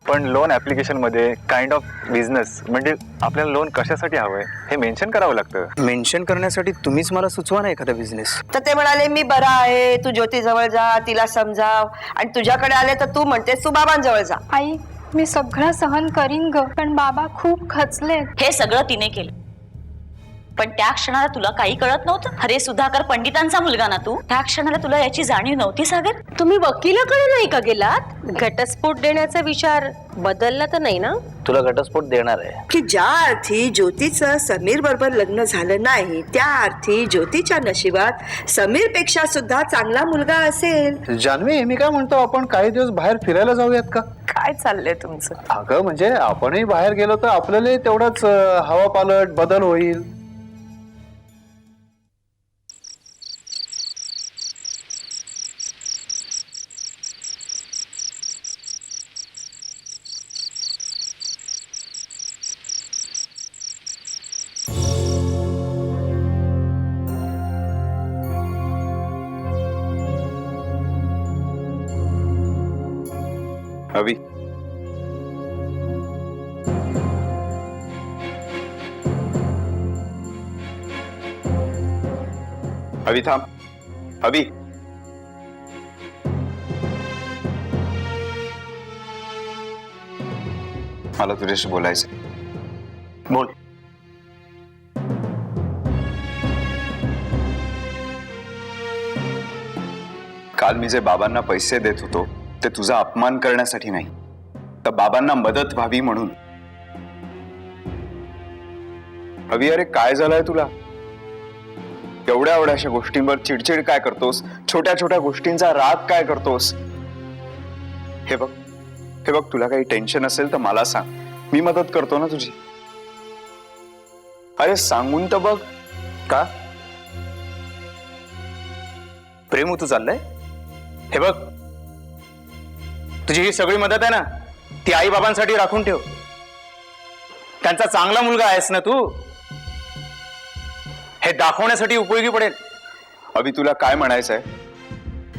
पण loan application मध्ये kind of business म्हणजे आपल्याला लोन कशासाठी हवंय हे मेन्शन करावं लागतं। मेन्शन करण्यासाठी तुम्हीच मला सुचवा ना एखादा बिझनेस। तर ते म्हणाले मी बरा आहे, तू ज्योती जवळ जा, तिला समजाव, आणि तुझ्याकडे आले तर तू म्हणतेस तू बाबांजवळ जा। आई मी सगळं सहन करीन ग, पण बाबा खूप खचलेत। हे सगळं तिने केलं, पण त्या क्षणाला तुला काही कळत नव्हतं। अरे सुधाकर पंडितांचा मुलगा ना तू, त्या क्षणाला तुला याची जाणीव नव्हती सागर? तुम्ही वकिलाकडे नाही का गेलात? घटस्फोट देण्याचा विचार बदलला तर नाही ना? तुला घटस्फोट देणार आहे की ज्या अर्थी ज्योतीचं समीर बरोबर लग्न झालं नाही त्या अर्थी ज्योतीच्या नशिबात समीर पेक्षा सुद्धा चांगला मुलगा असेल। जान्हवी, मी काय म्हणतो, आपण काही दिवस बाहेर फिरायला जाऊयात का? काय चाललंय तुमचं? अगं म्हणजे आपणही बाहेर गेलो तर आपल्याला तेवढाच हवा पालट बदल होईल। अवी अवी थांब। अवी मला तुझ्याशी बोलायचं। बोल। काल मी जे बाबांना पैसे देत होतो ते तुझा अपमान करण्यासाठी नाही, तर बाबांना मदत व्हावी म्हणून। अवी अरे काय झालंय तुला? एवढ्या एवढ्याशा गोष्टींवर चिडचिड काय करतोस? छोट्या छोट्या गोष्टींचा राग काय करतोस? हे बघ तुला काही टेन्शन असेल तर मला सांग, मी मदत करतो ना तुझी। अरे सांगून तर बघ। का प्रेम तू चाललंय? हे बघ तुझी ही सगळी मदत आहे ना, ती आई बाबांसाठी राखून ठेव। त्यांचा चांगला मुलगा आहेस ना तू, हे दाखवण्यासाठी उपयोगी पडेल। अभी तुला काय म्हणायचंय?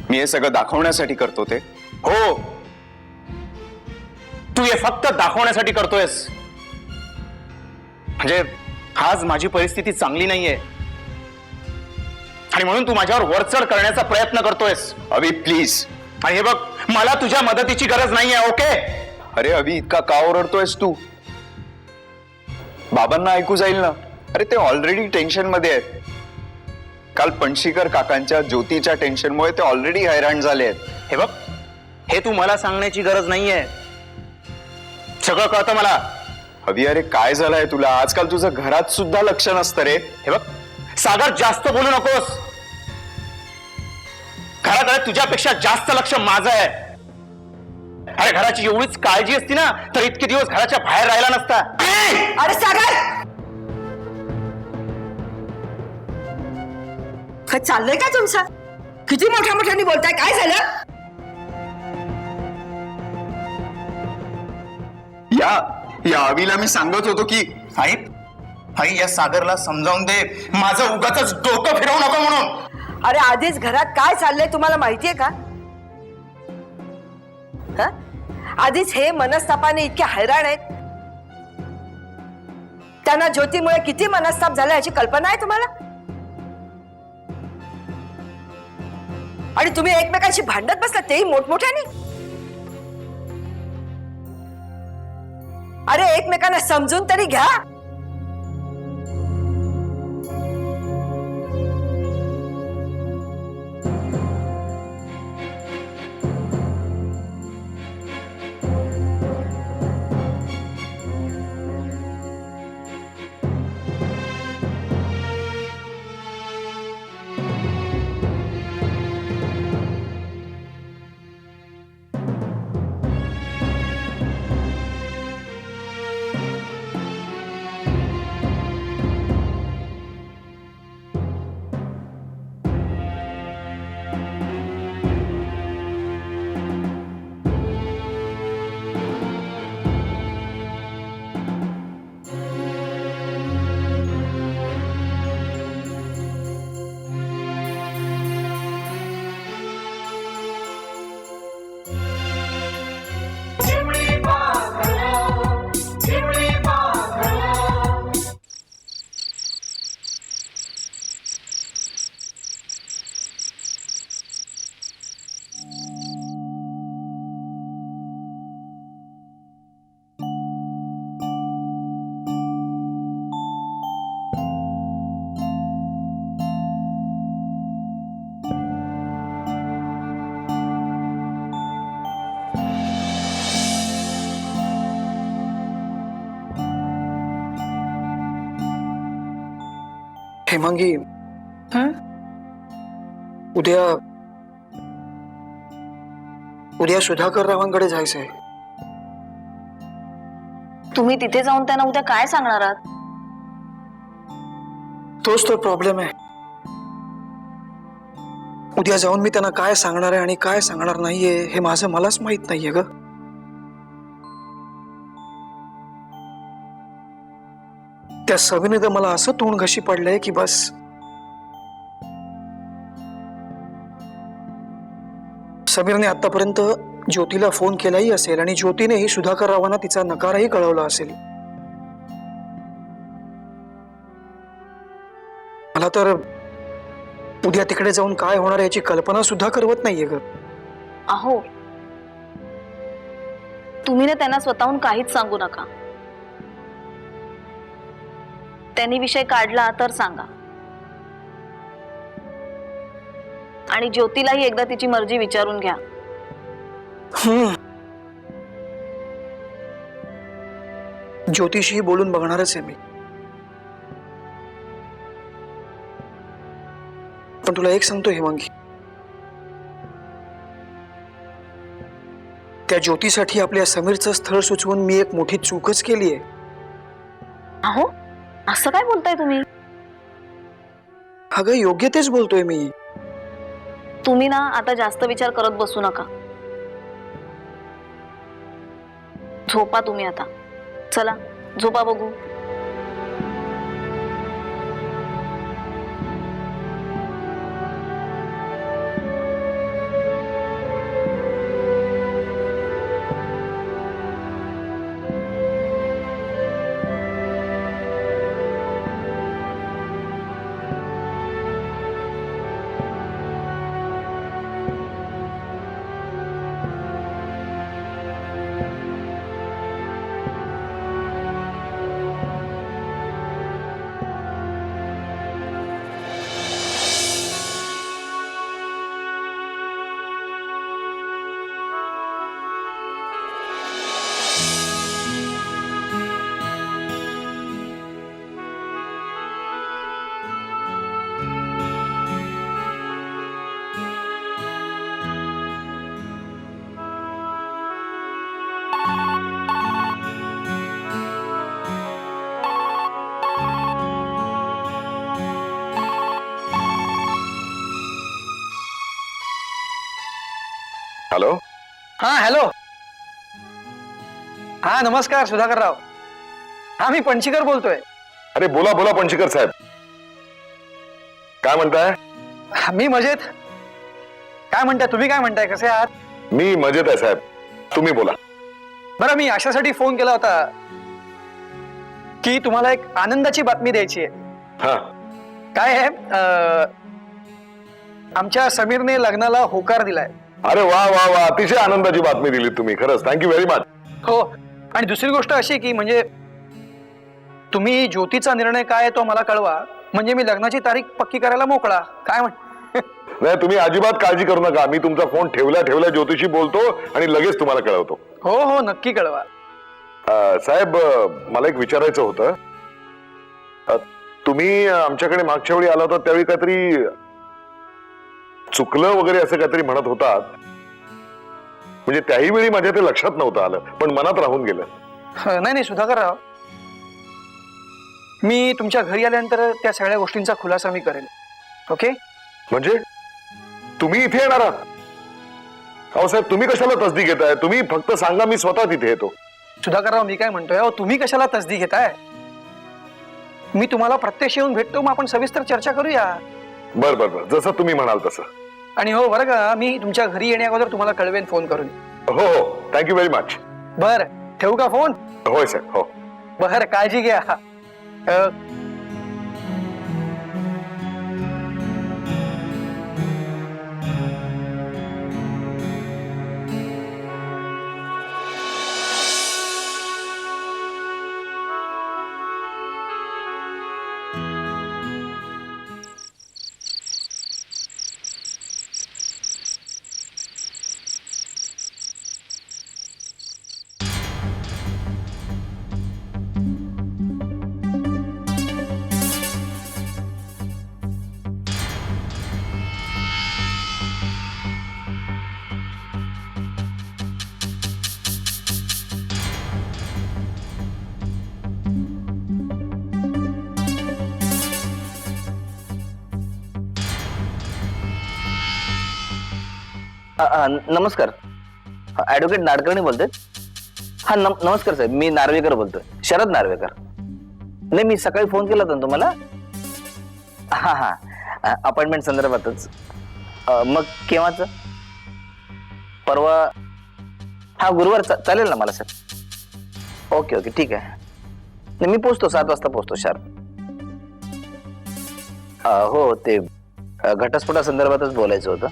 मी हे सगळं दाखवण्यासाठी करतो ते? हो, तू हे फक्त दाखवण्यासाठी करतोयस। म्हणजे आज माझी परिस्थिती चांगली नाहीये आणि म्हणून तू माझ्यावर वरचढ करण्याचा प्रयत्न करतोयस। अभी प्लीज। आणि हे बघ, मला तुझ्या मदतीची गरज नाहीये, ओके? अरे अभी इतका का ओरडतोयस तू? बाबांना ऐकू जाईल ना। अरे ते ऑलरेडी टेन्शन मध्ये आहेत। काल पणशीकर काकांच्या ज्योतीच्या टेन्शनमुळे ते ऑलरेडी हैराण झाले आहेत। हे बघ, हे तू मला सांगण्याची गरज नाहीये, सगळं कळतं मला। अभी अरे काय झालंय तुला? आजकाल तुझं घरात सुद्धा लक्ष नसतं रे। हे बघ सागर, जास्त बोलू नकोस। घराकडे तुझ्यापेक्षा जास्त लक्ष माझं आहे। अरे घराची एवढीच काळजी असती ना तर इतके दिवस घराच्या बाहेर राहिला नसता। अरे सागर, काय चाललंय काय तुमचं? किती मोठ्या मोठ्याने बोलताय? काय झालं? या अवीला मी सांगत होतो की आई या सागरला समजावून दे, माझं उगाचच डोकं फिरवू नको म्हणून। अरे आधीच घरात काय चाललंय तुम्हाला माहितीये का? आधीच हे मनस्तापाने इतके हैराण आहेत, त्यांना ज्योतीमुळे किती मनस्ताप झाला याची कल्पना आहे तुम्हाला? आणि तुम्ही एकमेकांशी भांडत बसला तेही मोठमोठ्याने. अरे एकमेकांना समजून तरी घ्या. हेमांगी, उद्या उद्या सुधाकर रावांकडे जायचंय. तुम्ही तिथे जाऊन त्यांना उद्या काय सांगणार आहात? तोच तर प्रॉब्लेम आहे. उद्या जाऊन मी त्यांना काय सांगणार आहे आणि काय सांगणार नाहीये हे माझं मलाच माहित नाहीये ग. त्या सविने तर मला असं तोंड घशी पडलंय की बस. समीरने आतापर्यंत ज्योतीला फोन केलाही असेल आणि ज्योतीनेही सुधाकर रावांना तिचा नकारही कळवला असेल. मला तर उद्या तिकडे जाऊन काय होणार याची कल्पना सुद्धा करवत नाहीये ग. अहो, तुम्ही ना त्यांना स्वतःहून काहीच सांगू नका. त्यांनी विषय काढला तर सांगा. आणि ज्योतीलाही एकदा तिची मर्जी विचारून घ्या. ज्योतिषी बोलून बघणारच आहे मी. पण तुला एक सांगतो हेमांगी, त्या ज्योतीसाठी आपल्या समीरचं स्थळ सुचवून मी एक मोठी चूकच केली आहे. अहो, असं काय बोलताय तुम्ही? अगं योग्य तेच बोलतोय मी. तुम्ही ना आता जास्त विचार करत बसू नका. झोपा तुम्ही आता. चला झोपा बघू. हॅलो. हा हॅलो. हा नमस्कार सुधाकर राव. हा मी पणशीकर बोलतोय. अरे बोला बोला पणशीकर साहेब, काय म्हणताय? मी मजेत. काय म्हणताय तुम्ही? काय म्हणताय, कसे आहात? मी मजेत आहे साहेब, तुम्ही बोला. बरं, मी अशासाठी फोन केला होता की तुम्हाला एक आनंदाची बातमी द्यायची आहे. हा. काय आहे, आमच्या समीरने लग्नाला होकार दिलाय. अरे वा वा वा, अतिशय आनंदाची बातमी दिली तुम्ही, खरंच थँक्यू व्हेरी मच. हो, आणि दुसरी गोष्ट अशी की म्हणजे तुम्ही ज्योतीचा निर्णय काय आहे तो मला कळवा, म्हणजे मी लग्नाची तारीख पक्की करायला मोकळा. काय म्हण नाही, तुम्ही अजिबात काळजी करू नका. मी तुमचा फोन ठेवल्या ज्योतिषी बोलतो आणि लगेच तुम्हाला कळवतो. हो हो, नक्की कळवा. साहेब, मला एक विचारायचं होतं. तुम्ही आमच्याकडे मागच्या वेळी आला होता त्यावेळी काहीतरी चुकलं वगैरे असं काहीतरी म्हणत होतात. म्हणजे त्याही वेळी माझ्या ते लक्षात नव्हतं आलं, पण मनात राहून गेलं. नाही नाही सुधाकर राव, मी तुमच्या घरी आल्यानंतर त्या सगळ्या गोष्टींचा खुलासा मी करेन. ओके? म्हणजे तुम्ही इथे येणार आहात? अहो साहेब, तुम्ही कशाला तसदी घेताय? तुम्ही फक्त सांगा, मी स्वतः तिथे येतो. सुधाकर राव, मी काय म्हणतोय, अहो तुम्ही कशाला तसदी घेताय? मी तुम्हाला प्रत्यक्ष येऊन भेटतो, मग आपण सविस्तर चर्चा करूया. बर बर बर, जसं तुम्ही म्हणाल तसं. आणि हो बरं का, मी तुमच्या घरी येण्या अगोदर तुम्हाला कळवेन फोन करून. हो हो, थँक्यू व्हेरी मच. बर, ठेवू का फोन? होय साहेब, हो. बर, काळजी घ्या. नमस्कार, ऍडव्होकेट नाडकर्णी बोलतोय. हा नमस्कार साहेब, मी नार्वेकर बोलतोय, शरद नार्वेकर. नाही, मी सकाळी फोन केला होता ना तुम्हाला. हा हा, अपॉइंटमेंट संदर्भातच. मग केव्हाच? परवा? हा, गुरुवार चालेल ना मला सर. ओके ओके, ठीक आहे. नाही, मी पोचतो 7 वाजता पोचतो शार्प. हो, ते घटस्फोटा संदर्भातच बोलायचं होतं.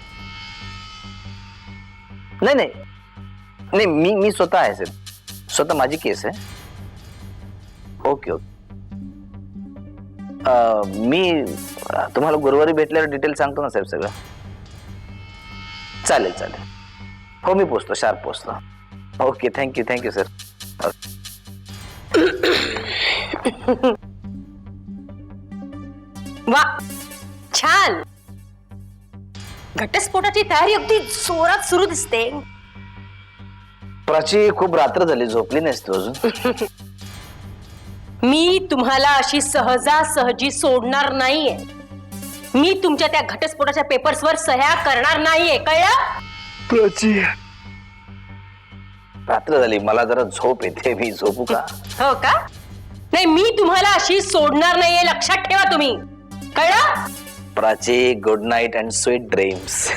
नाही नाही नाही, मी स्वतः आहे सर, स्वतः माझी केस आहे. Okay okay. मी तुम्हाला गुरुवारी भेटल्यावर डिटेल सांगतो ना साहेब सगळं. चालेल चालेल. हो, मी पोचतो, शार्प पोचतो. Okay, thank you sir. वा, छान. घटस्फोटाची तयारी अगदी जोरात सुरू दिसते. प्राची, खूप रात्र झाली, झोपली नाहीस तू अजून? मी तुम्हाला अशी सहजासहजी सोडणार नाहीये. मी तुमच्या त्या घटस्फोटाच्या पेपर्सवर सह्या करणार नाहीये, कळलं? प्राची, रात्र झाली, मला जरा झोप येते, मी झोपू का? हो का? नाही, मी तुम्हाला अशी सोडणार नाहीये, लक्षात ठेवा तुम्ही, कळलं? Prachi, good night and sweet dreams.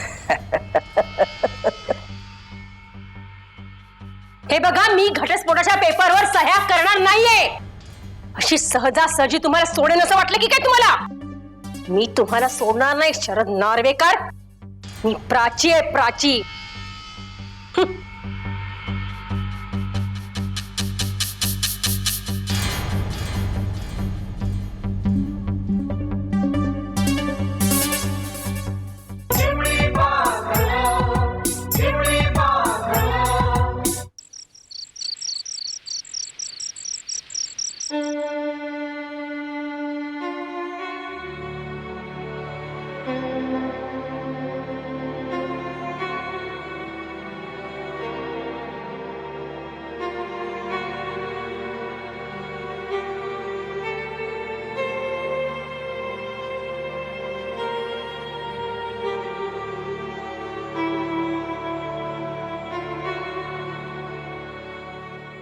हे बघा, मी घटस्फोटाच्या पेपरवर सह्या करणार नाहीये. अशी सहजासहजी तुम्हाला सोडेन असं वाटलं की काय तुम्हाला? मी तुम्हाला सोडणार नाही शरद नार्वेकर. मी प्राची आहे, प्राची.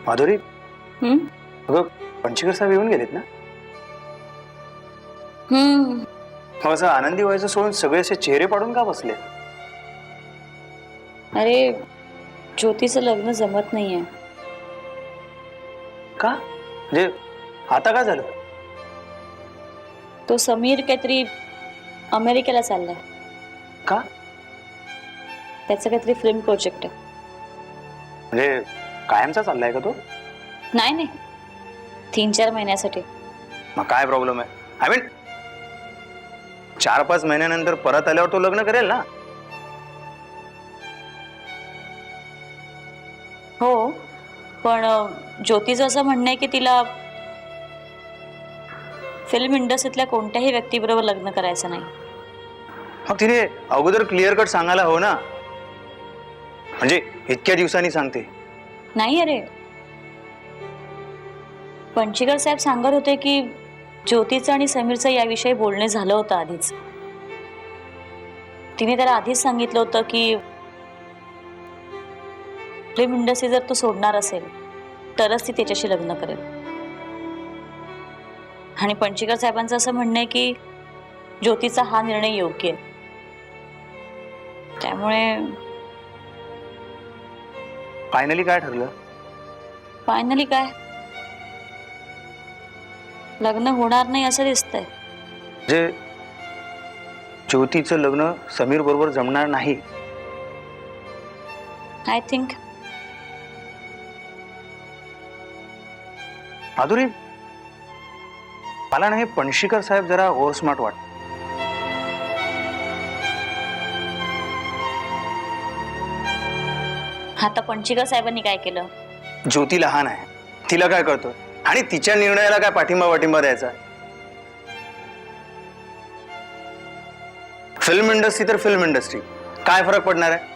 माधुरी, अगं पंचकर साहेब येऊन गेलेत ना? मग असं आनंदी व्हायचं सोडून सगळे असे चेहरे पाडून का बसले? अरे, ज्योतीचं लग्न जमत नाहीये. का? म्हणजे आता काय झालं? तो समीर काहीतरी अमेरिकेला चाललाय. का? त्याचं काहीतरी फिल्म प्रोजेक्ट आहे. म्हणजे कायमचा चाललाय का तो? नाही 3-4 महिन्यासाठी. मग काय प्रॉब्लेम आहे? आय मीन 4-5 महिन्यानंतर परत आल्यावर तो लग्न करेल ना. हो, पण ज्योतीचं असं म्हणणं आहे की तिला फिल्म इंडस्ट्रीतल्या कोणत्याही व्यक्तीबरोबर लग्न करायचं नाही. मग तिने अगोदर क्लिअर कट सांगायला हवं ना. म्हणजे इतक्या दिवसांनी सांगते. नाही अरे, पंचीकर साहेब सांगत होते की ज्योतीचं आणि समीरचं याविषयी बोलणे झालं होतं आधीच. तिने त्याला आधीच सांगितलं होतं की फिल्म इंडस्ट्री जर तो सोडणार असेल तरच ती त्याच्याशी लग्न करेल. आणि पंचीकर साहेबांचं असं म्हणणं आहे की ज्योतीचा हा निर्णय योग्य आहे. त्यामुळे फायनली काय ठरलं? फायनली काय, लग्न होणार नाही असं दिसतंय. म्हणजे ज्योतीचं लग्न समीर बरोबर जमणार नाही. I think. माधुरी, मला नाही पणशीकर साहेब जरा ओव्हर स्मार्ट वाटत. आता पंचीकर साहेबांनी काय केलं? ज्योती लहान आहे, तिला काय कळतं? आणि तिच्या निर्णयाला काय पाठिंबा द्यायचा? फिल्म इंडस्ट्री तर फिल्म इंडस्ट्री, काय फरक पडणार आहे?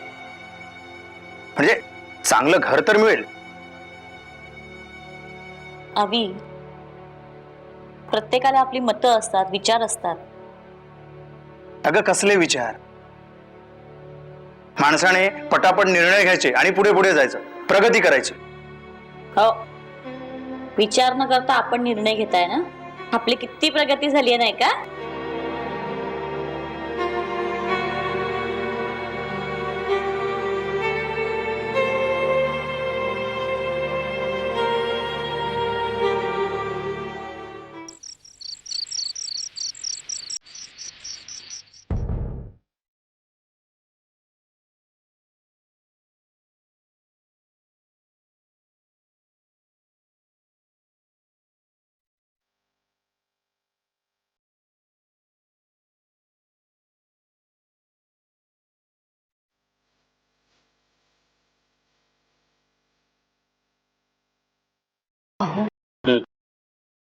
म्हणजे चांगलं घर तर मिळेल. अवी, प्रत्येकाला आपली मतं असतात, विचार असतात. अगं कसले विचार? माणसाने पटापट निर्णय घ्यायचे आणि पुढे पुढे जायचं, प्रगती करायची. हो, विचार न करता आपण निर्णय घेताय ना. आपली किती प्रगती झाली आहे नाही का?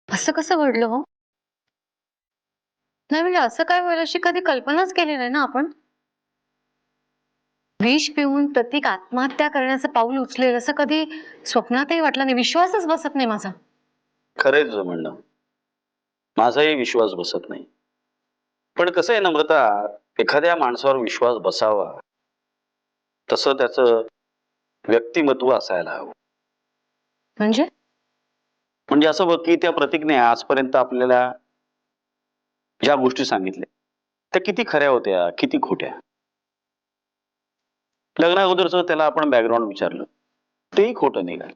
असं कसं घडलं हो? नाही म्हणजे असं काय होईल अशी कधी कल्पनाच केली नाही ना आपण. विष पिऊन प्रतीक आत्महत्या करण्याचं पाऊल उचलेल असं कधी स्वप्नातही वाटलं नाही. विश्वासच बसत नाही माझा. खरंय तुझं म्हणणं, माझाही विश्वास बसत नाही. पण कसं आहे नम्रता, एखाद्या माणसावर विश्वास बसावा तसं त्याचं व्यक्तिमत्व असायला हवं. म्हणजे असं बघ की त्या प्रतीकने आजपर्यंत आपल्याला ज्या गोष्टी सांगितल्या त्या किती खऱ्या होत्या, किती खोट्या. लग्नाअगोदरच त्याला आपण बॅकग्राऊंड विचारलं, तेही खोटं निघालं.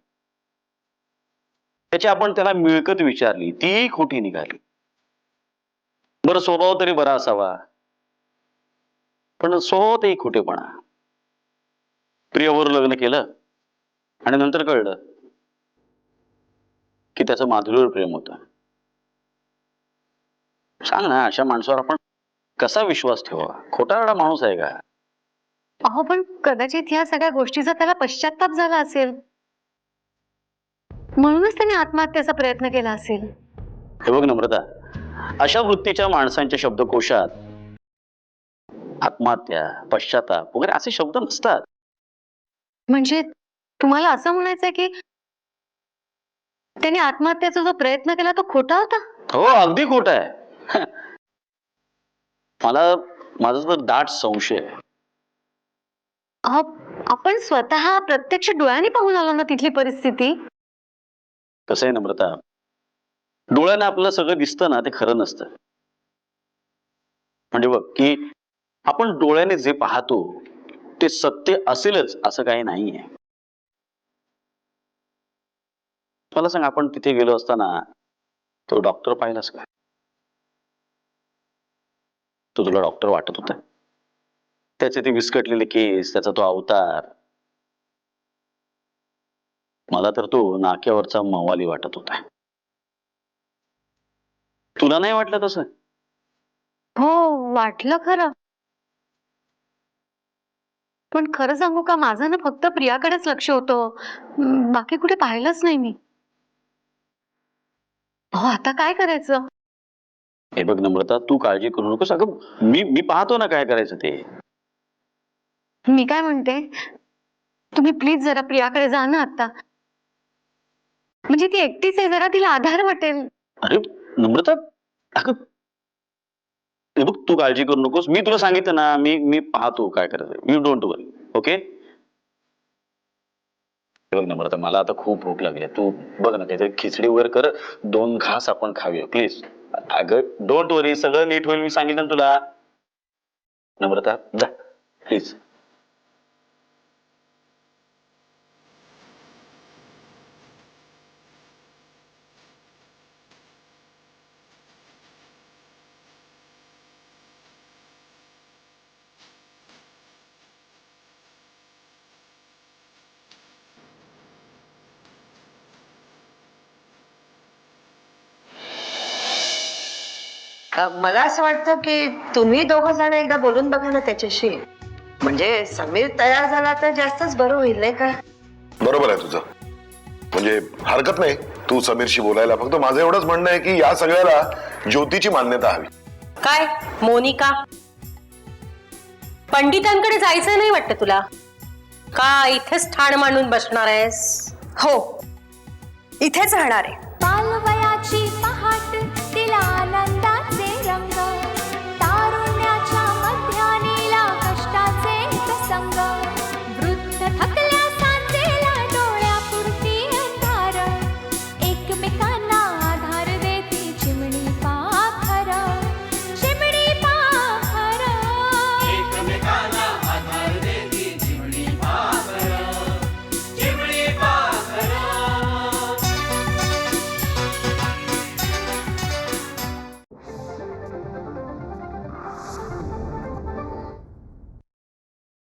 त्याची आपण त्याला मिळकत विचारली, तीही खोटी निघाली. बरं, स्वभाव तरी बरा असावा, पण स्वभावतही खोटेपणा. प्रियवर लग्न केलं आणि नंतर कळलं की त्याचं माधुरीवर प्रेम होतं. सांग ना, अशा माणसावर आपण कसा विश्वास ठेवा? खोटारडा माणूस आहे का? अहो पण कदाचित ह्या सगळ्या गोष्टीचा त्याला पश्चाताप झाला असेल, म्हणूनच त्याने आत्महत्येचा प्रयत्न केला असेल. हे बघ नम्रता, अशा वृत्तीच्या माणसांच्या शब्दकोशात आत्महत्या, पश्चाताप वगैरे असे शब्द नसतात. म्हणजे तुम्हाला असं म्हणायचंय की त्याने आत्महत्येचा जो प्रयत्न केला तो खोटा होता? हो, अगदी खोट आहे. मला माझा तर दाट संशय आहे. अहो, आपण स्वतः प्रत्यक्ष डोळ्यांनी पाहून आलो ना तिथली परिस्थिती. कसं आहे नम्रता, डोळ्याने आपल्याला सगळं दिसतं ना, ते खरं नसतं. म्हणजे बघ की आपण डोळ्याने जे पाहतो ते सत्य असेलच असं काही नाहीये. मला सांग, आपण तिथे गेलो असताना तो डॉक्टर पाहिलास का? तो तुला डॉक्टर वाटत होता? त्याचे ते विस्कटलेले केस, त्याचा तो अवतार, मला तर तो नाक्यावरचा मवाली वाटत होता. तुला नाही वाटलं तसं? हो, वाटलं खरं. पण खरं सांगू का, माझं ना फक्त प्रियाकडेच लक्ष होतं. बाकी कुठे पाहिलंच नाही मी. हो, आता काय करायचं? हे बघ नम्रता, तू काळजी करू नकोस. अगं मी पाहतो ना काय करायचं ते. मी काय म्हणते, तुम्ही प्लीज जरा प्रियाकडे जा ना आता. म्हणजे ती एकटीच आहे, जरा तिला आधार वाटेल. अरे नम्रता, अगं हे बघ, तू काळजी करू नकोस. मी तुला सांगितलं ना, मी पाहतो काय करायचं. You don't worry. ओके? बघ नम्रता, मला आता खूप भूक लागली. तू बघ ना काहीतरी खिचडी वगैरे कर, 2 घास आपण खाऊया प्लीज. अगं डोंट वरी, सगळं नीट होईल. मी सांगितलं ना तुला. नम्रता जा प्लीज. मला असं वाटतं की तुम्ही दोघं जण एकदा बोलून बघा ना त्याच्याशी. म्हणजे समीर तयार झाला तर जास्तच बरं होईल नाही का? बरोबर आहे तुझं. म्हणजे हरकत नाही तू समीरशी बोलायला. फक्त माझं एवढंच म्हणणं आहे की या सगळ्याला ज्योतीची मान्यता हवी. काय मोनिका, पंडितांकडे जायचं नाही वाटतं तुला? का इथेच ठाण मांडून बसणार आहेस? हो, इथेच राहणार आहे.